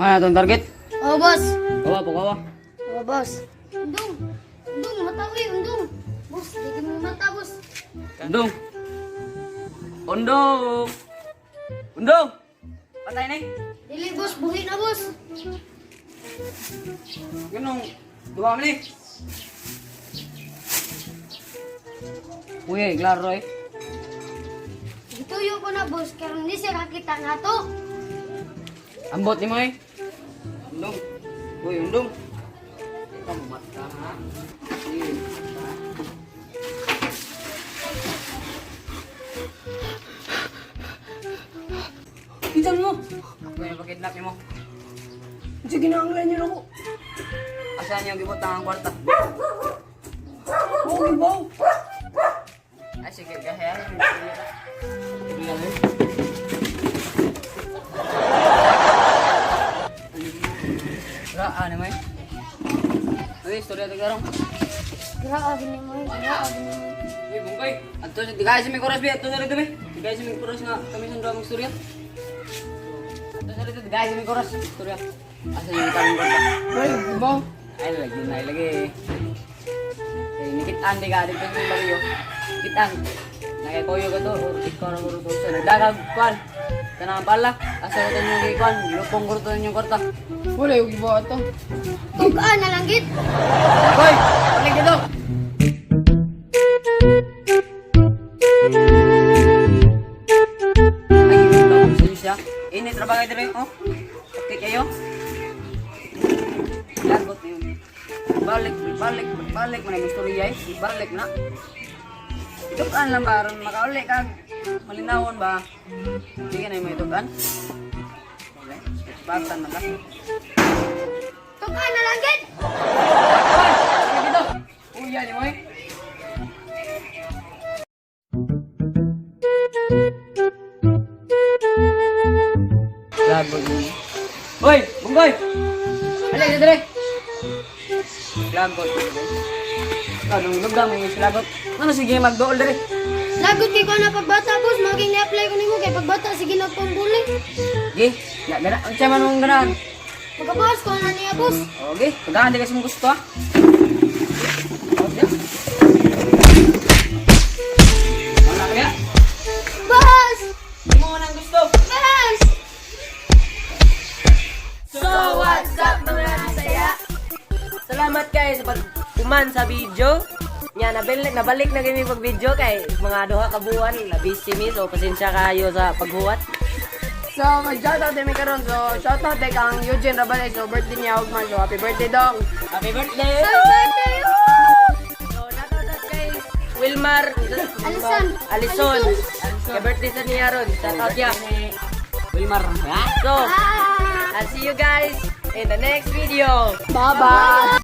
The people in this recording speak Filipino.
Ano itong target? Oh, boss. Kawa po, kawa. Oh, boss. Undong. Undong, mata uy, undong. Boss, lagi mo mata, boss. Undong. Undong. Undong. Patay na eh. Dili, boss. Buhi na, boss. Ganong, duwa mo ni. Uy, klaro eh. Ituyo ko na, boss. Kaya hindi siya kakita nga to. Ambot ni mo eh. Undong. Uy, undong. Ikaw mata ha. Sige. Pinsan mo. Ako yung pakidnap mo. Sige na ang ganyan ako. Asan yung gibutang ang kwarta? Okay, wow. Ay, sige, kaya. Ano mo eh? Uy, istorya ito garong. Grabe ni mo, grabe ni mo. Uy, bungkay. Ato, digay sa may koras, bi. Ato na rito, bi. Digay sa may koras nga kami sa drama istorya. Ato na rito, digay sa may koras. Istorya. Asan yung kaming kwarta? Ay, wow. Ay, lagi. Eh, nikitaan di ka dito sa baryo. Nikitaan. Nakikoyo ka to, or ikaw na guruto sa nagdagag, kwan. Kanang pala, asa natin yung kikwan, lupong guruto yung kwarta. Wala yung iba ito. Tugaan na lang, git. Hoy! Balik dito! Ay, ito ako sa siya. Ini, trabaho kayo rin, oh. Okay kayo? Lagot na yun. Balik mo na yung istorya eh. Balik na. Itukan lang ba? Ron makauli ka. Malinawon ba? Hindi ka na yung may itukan. Okay. Batan na ka. Tugaan na lang, git. Hoy! Balik dito! Uya ni mo eh. Lagot mo. Hoy! Bunggoy! Balik dito rin! Lagot mo. Anong lugang may lagot? Ano sige magdool dere? Lagot kay ko na pagbata, boss. Maging na-apply ko nimo kay pagbata sige nagpambuling. Gi, ya gana ang chaman mong ganahan. Pagkabawas ko na niya, boss. Okay, pagkaan di kasi mong gusto ha. Okay. Wala kaya? Boss! Di mo nang gusto. Boss! So, what's up mga saya? Salamat kayo sa pagkuman sa video. Nya nabalik na kami pag video kay mga duha ka buwan na busy mi, so pasensya kayo sa paghuwat. So, mag-shoutout din mi karon. So, shoutout kay kang Eugene Rabanay. So, birthday niya ugman. So, happy birthday dong. Happy birthday! Happy birthday! So, shoutout kay Wilmar Alison. Kay birthday sa niya ron. Shoutout ya. Wilmar. Ha? So, Ah! I'll see you guys in the next video. Bye-bye!